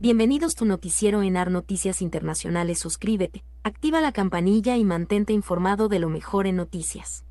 Bienvenidos tu noticiero ENAR Noticias Internacionales. Suscríbete, activa la campanilla y mantente informado de lo mejor en noticias.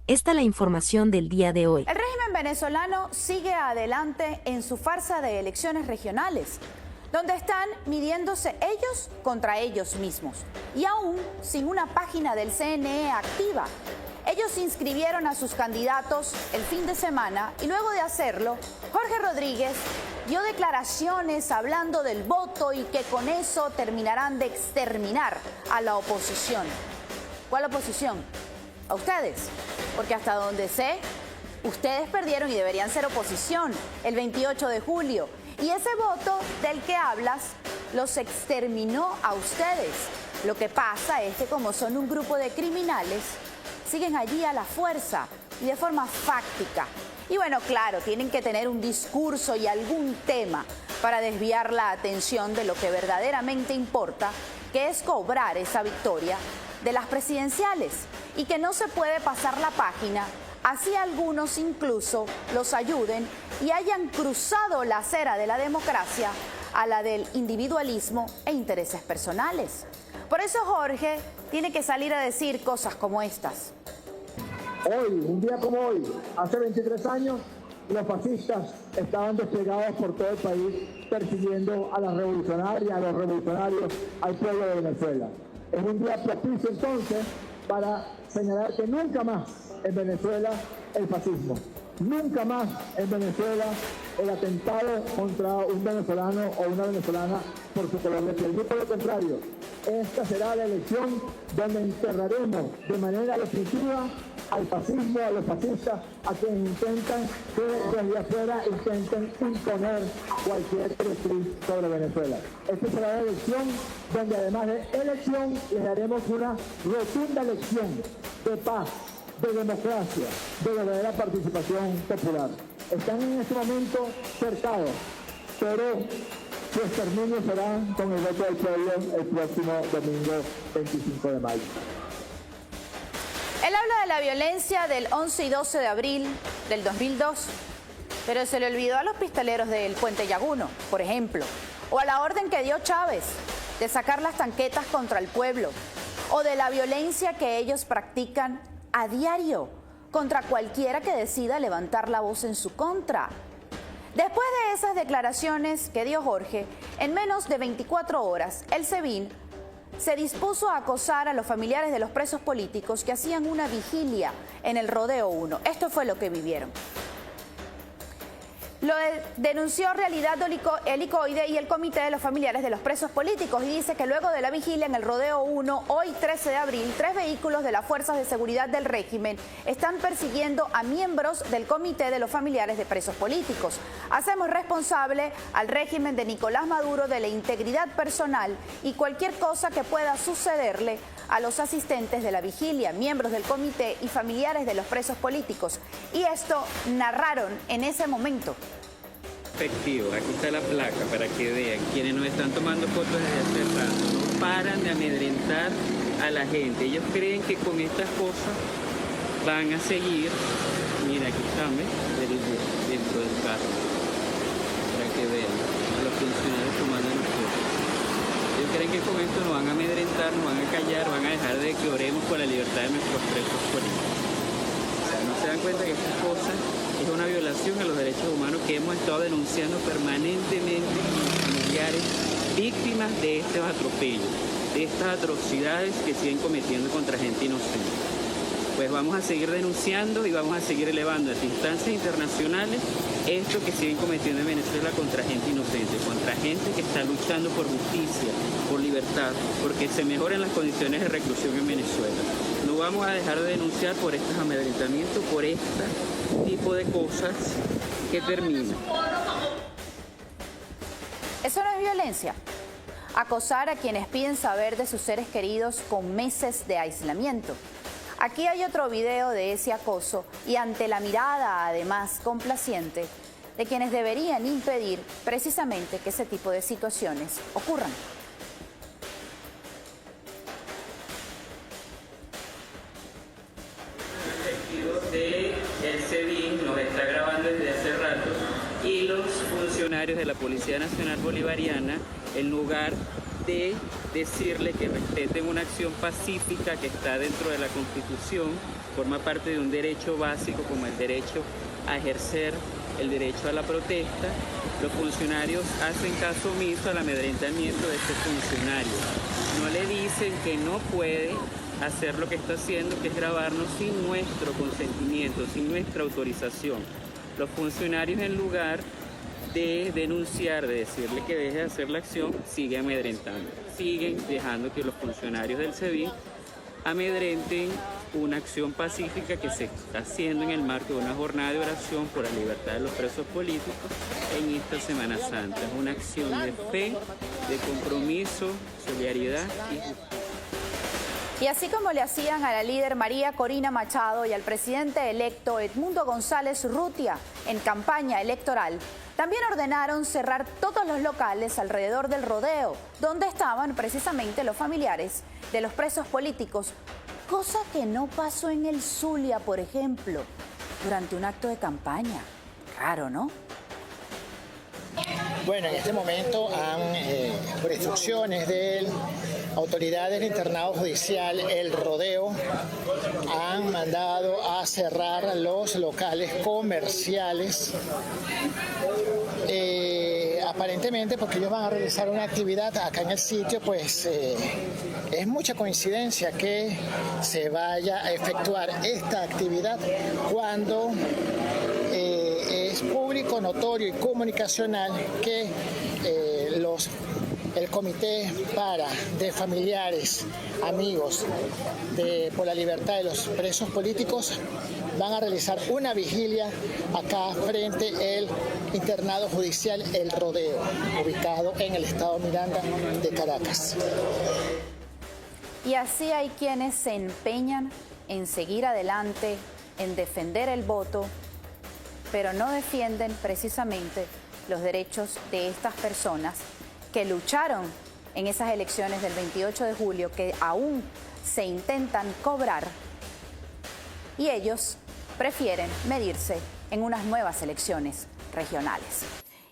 Esta es la información del día de hoy. El régimen venezolano sigue adelante en su farsa de elecciones regionales, donde están midiéndose ellos contra ellos mismos, y aún sin una página del CNE activa. Ellos inscribieron a sus candidatos el fin de semana y luego de hacerlo, Jorge Rodríguez dio declaraciones hablando del voto y que con eso terminarán de exterminar a la oposición. ¿Cuál oposición? A ustedes, porque hasta donde sé, ustedes perdieron y deberían ser oposición el 28 de julio. Y ese voto del que hablas los exterminó a ustedes. Lo que pasa es que como son un grupo de criminales, siguen allí a la fuerza y de forma fáctica. Y bueno, claro, tienen que tener un discurso y algún tema para desviar la atención de lo que verdaderamente importa, que es cobrar esa victoria de las presidenciales y que no se puede pasar la página, así algunos incluso los ayuden y hayan cruzado la acera de la democracia a la del individualismo e intereses personales. Por eso Jorge tiene que salir a decir cosas como estas. Hoy, un día como hoy, hace 23 años, los fascistas estaban desplegados por todo el país persiguiendo a las revolucionarias, a los revolucionarios, al pueblo de Venezuela. Es un día propicio entonces para señalar que nunca más en Venezuela el fascismo, nunca más en Venezuela el atentado contra un venezolano o una venezolana por su color de piel. Y por lo contrario, esta será la elección donde enterraremos de manera definitiva al fascismo, a los fascistas, a quienes intentan que desde afuera intenten imponer cualquier directriz sobre Venezuela. Esta será la elección donde además de elección le daremos una rotunda lección de paz, de democracia, de verdadera participación popular. Están en este momento cercados, pero su exterminio será con el voto del pueblo el próximo domingo 25 de mayo. Él habla de la violencia del 11 y 12 de abril del 2002, pero se le olvidó a los pistoleros del Puente Llaguno, por ejemplo, o a la orden que dio Chávez de sacar las tanquetas contra el pueblo, o de la violencia que ellos practican a diario contra cualquiera que decida levantar la voz en su contra. Después de esas declaraciones que dio Jorge, en menos de 24 horas, el SEBIN se dispuso a acosar a los familiares de los presos políticos que hacían una vigilia en el Rodeo 1. Esto fue lo que vivieron. Lo denunció Realidad Helicoide y el Comité de los Familiares de los Presos Políticos, y dice que luego de la vigilia en el Rodeo 1, hoy 13 de abril, 3 vehículos de las Fuerzas de Seguridad del régimen están persiguiendo a miembros del Comité de los Familiares de Presos Políticos. Hacemos responsable al régimen de Nicolás Maduro de la integridad personal y cualquier cosa que pueda sucederle a los asistentes de la vigilia, miembros del comité y familiares de los presos políticos. Y esto narraron en ese momento. Efectivo, aquí está la placa para que vean. Quienes nos están tomando fotos desde hace rato no paran de amedrentar a la gente. Ellos creen que con estas cosas van a seguir. Mira, aquí están, ¿ves? Dentro del carro. Para que vean a los funcionarios tomando las fotos. Ellos creen que con esto nos van a amedrentar, nos van a callar, van a dejar de que oremos por la libertad de nuestros presos políticos. No se dan cuenta que estas cosas es una violación a los derechos humanos que hemos estado denunciando permanentemente, familiares, víctimas de estos atropellos, de estas atrocidades que siguen cometiendo contra gente inocente. Pues vamos a seguir denunciando y vamos a seguir elevando a instancias internacionales esto que siguen cometiendo en Venezuela contra gente inocente, contra gente que está luchando por justicia, por libertad, porque se mejoren las condiciones de reclusión en Venezuela. No vamos a dejar de denunciar por estos amedrentamientos, por este tipo de cosas que terminan. Eso no es violencia. Acosar a quienes piden saber de sus seres queridos con meses de aislamiento. Aquí hay otro video de ese acoso y ante la mirada, además, complaciente de quienes deberían impedir precisamente que ese tipo de situaciones ocurran. El SEBIN nos está grabando desde hace rato y los funcionarios de la Policía Nacional Bolivariana, en lugar de decirle que respeten una acción pacífica que está dentro de la Constitución, forma parte de un derecho básico como el derecho a ejercer el derecho a la protesta, los funcionarios hacen caso omiso al amedrentamiento de este funcionario. No le dicen que no puede hacer lo que está haciendo, que es grabarnos sin nuestro consentimiento, sin nuestra autorización. Los funcionarios, en lugar de denunciar, de decirle que deje de hacer la acción, siguen amedrentando. Siguen dejando que los funcionarios del SEBIN amedrenten una acción pacífica que se está haciendo en el marco de una jornada de oración por la libertad de los presos políticos en esta Semana Santa. Es una acción de fe, de compromiso, solidaridad y justicia. Y así como le hacían a la líder María Corina Machado y al presidente electo Edmundo González Urrutia en campaña electoral, también ordenaron cerrar todos los locales alrededor del rodeo, donde estaban precisamente los familiares de los presos políticos, cosa que no pasó en el Zulia, por ejemplo, durante un acto de campaña. Raro, ¿no? Bueno, en este momento por instrucciones de autoridades del internado judicial El Rodeo, han mandado a cerrar los locales comerciales, aparentemente porque ellos van a realizar una actividad acá en el sitio, pues es mucha coincidencia que se vaya a efectuar esta actividad cuando es público, notorio y comunicacional que el Comité de Familiares, Amigos por la Libertad de los Presos Políticos van a realizar una vigilia acá frente al internado judicial El Rodeo, ubicado en el estado Miranda de Caracas. Y así hay quienes se empeñan en seguir adelante, en defender el voto, pero no defienden precisamente los derechos de estas personas que lucharon en esas elecciones del 28 de julio, que aún se intentan cobrar, y ellos prefieren medirse en unas nuevas elecciones regionales.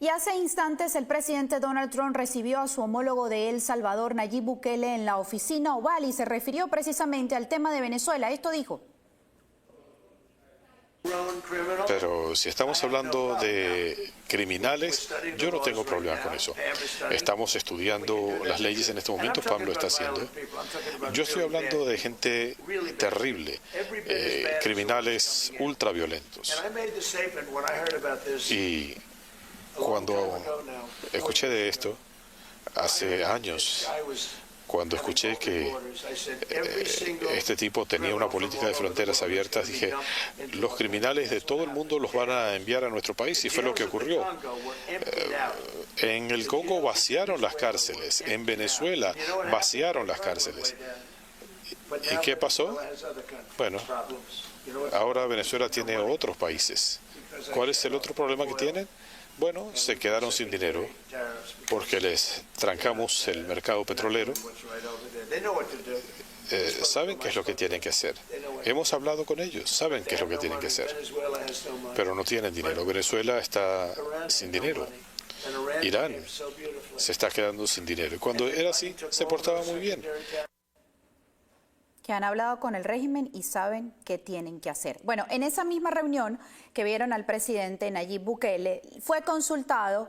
Y hace instantes el presidente Donald Trump recibió a su homólogo de El Salvador, Nayib Bukele, en la oficina oval y se refirió precisamente al tema de Venezuela. Esto dijo: pero si estamos hablando de criminales, yo no tengo problema con eso. Estamos estudiando las leyes en este momento, Pam lo está haciendo. Yo estoy hablando de gente terrible, criminales ultraviolentos. Y cuando escuché de esto, hace años, cuando escuché que este tipo tenía una política de fronteras abiertas, dije, los criminales de todo el mundo los van a enviar a nuestro país, y fue lo que ocurrió. En el Congo vaciaron las cárceles, en Venezuela vaciaron las cárceles. ¿Y qué pasó? Bueno, ahora Venezuela tiene otros países. ¿Cuál es el otro problema que tienen? Bueno, se quedaron sin dinero porque les trancamos el mercado petrolero. Saben qué es lo que tienen que hacer. Hemos hablado con ellos, saben qué es lo que tienen que hacer. Pero no tienen dinero. Venezuela está sin dinero. Irán se está quedando sin dinero. Y cuando era así, se portaba muy bien. Que han hablado con el régimen y saben qué tienen que hacer. Bueno, en esa misma reunión que vieron al presidente Nayib Bukele, fue consultado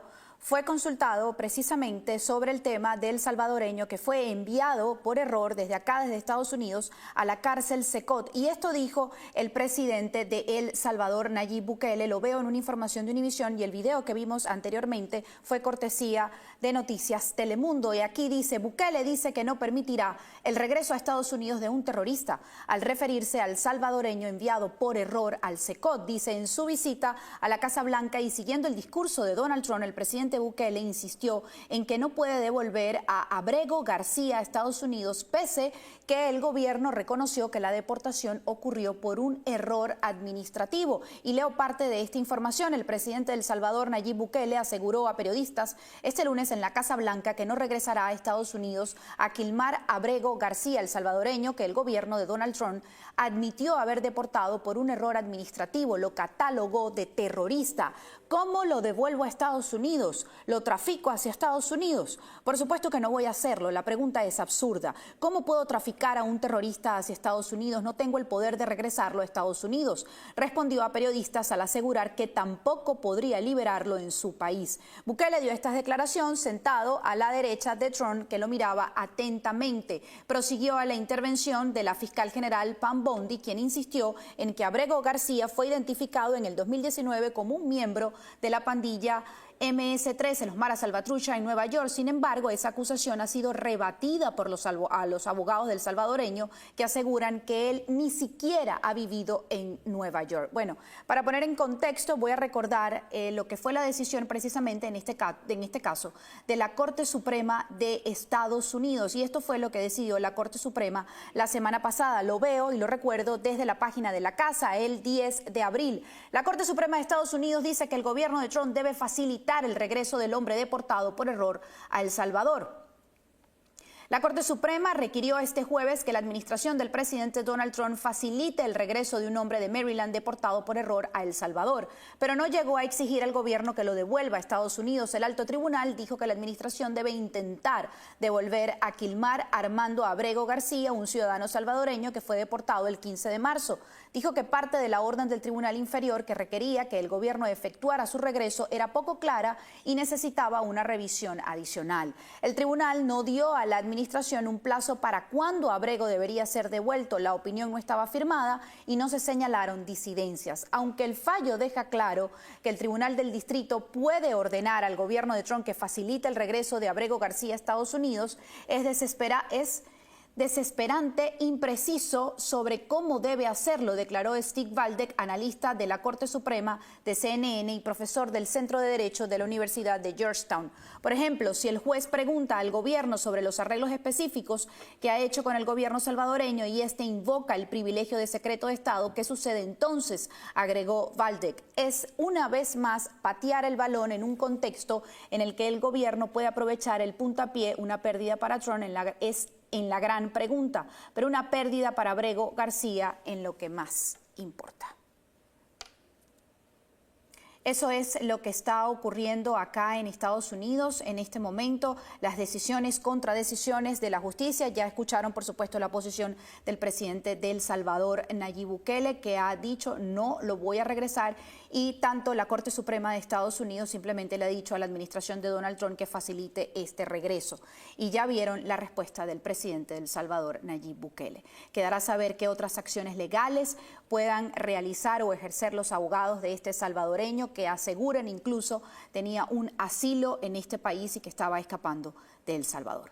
precisamente sobre el tema del salvadoreño que fue enviado por error desde acá, desde Estados Unidos, a la cárcel Secot. Y esto dijo el presidente de El Salvador, Nayib Bukele. Lo veo en una información de Univisión y el video que vimos anteriormente fue cortesía de Noticias Telemundo. Y aquí dice: Bukele dice que no permitirá el regreso a Estados Unidos de un terrorista al referirse al salvadoreño enviado por error al Secot. Dice en su visita a la Casa Blanca y siguiendo el discurso de Donald Trump, el presidente Bukele insistió en que no puede devolver a Abrego García a Estados Unidos, pese que el gobierno reconoció que la deportación ocurrió por un error administrativo. Y leo parte de esta información. El presidente de El Salvador, Nayib Bukele, aseguró a periodistas este lunes en la Casa Blanca que no regresará a Estados Unidos a Quilmar Abrego García, el salvadoreño que el gobierno de Donald Trump admitió haber deportado por un error administrativo. Lo catalogó de terrorista. ¿Cómo lo devuelvo a Estados Unidos? ¿Lo trafico hacia Estados Unidos? Por supuesto que no voy a hacerlo. La pregunta es absurda. ¿Cómo puedo traficar a un terrorista hacia Estados Unidos? No tengo el poder de regresarlo a Estados Unidos. Respondió a periodistas al asegurar que tampoco podría liberarlo en su país. Bukele dio esta declaración sentado a la derecha de Trump, que lo miraba atentamente. Prosiguió a la intervención de la fiscal general Pam Bondi, quien insistió en que Abrego García fue identificado en el 2019 como un miembro de la pandilla MS-13 en los Mara Salvatrucha en Nueva York. Sin embargo, esa acusación ha sido rebatida por los abogados del salvadoreño, que aseguran que él ni siquiera ha vivido en Nueva York. Bueno, para poner en contexto, voy a recordar lo que fue la decisión precisamente en este caso de la Corte Suprema de Estados Unidos. Y esto fue lo que decidió la Corte Suprema la semana pasada. Lo veo y lo recuerdo desde la página de la casa, el 10 de abril. La Corte Suprema de Estados Unidos dice que el gobierno de Trump debe facilitar el regreso del hombre deportado por error a El Salvador. La Corte Suprema requirió este jueves que la administración del presidente Donald Trump facilite el regreso de un hombre de Maryland deportado por error a El Salvador, pero no llegó a exigir al gobierno que lo devuelva a Estados Unidos. El alto tribunal dijo que la administración debe intentar devolver a Kilmar Armando Abrego García, un ciudadano salvadoreño que fue deportado el 15 de marzo. Dijo que parte de la orden del tribunal inferior que requería que el gobierno efectuara su regreso era poco clara y necesitaba una revisión adicional. El tribunal no dio a la administración un plazo para cuándo Abrego debería ser devuelto. La opinión no estaba firmada y no se señalaron disidencias. Aunque el fallo deja claro que el Tribunal del Distrito puede ordenar al gobierno de Trump que facilite el regreso de Abrego García a Estados Unidos, es desesperante, impreciso sobre cómo debe hacerlo, declaró Steve Valdek, analista de la Corte Suprema de CNN y profesor del Centro de Derecho de la Universidad de Georgetown. Por ejemplo, si el juez pregunta al gobierno sobre los arreglos específicos que ha hecho con el gobierno salvadoreño y este invoca el privilegio de secreto de Estado, ¿qué sucede entonces?, agregó Valdek. Es una vez más patear el balón en un contexto en el que el gobierno puede aprovechar el puntapié. Una pérdida para Trump en la gran pregunta, pero una pérdida para Abrego García en lo que más importa. Eso es lo que está ocurriendo acá en Estados Unidos en este momento. Las decisiones, contradecisiones de la justicia. Ya escucharon, por supuesto, la posición del presidente de El Salvador, Nayib Bukele, que ha dicho no lo voy a regresar. Y tanto la Corte Suprema de Estados Unidos simplemente le ha dicho a la administración de Donald Trump que facilite este regreso. Y ya vieron la respuesta del presidente de El Salvador, Nayib Bukele. Quedará saber qué otras acciones legales puedan realizar o ejercer los abogados de este salvadoreño, que aseguran incluso tenía un asilo en este país y que estaba escapando de El Salvador.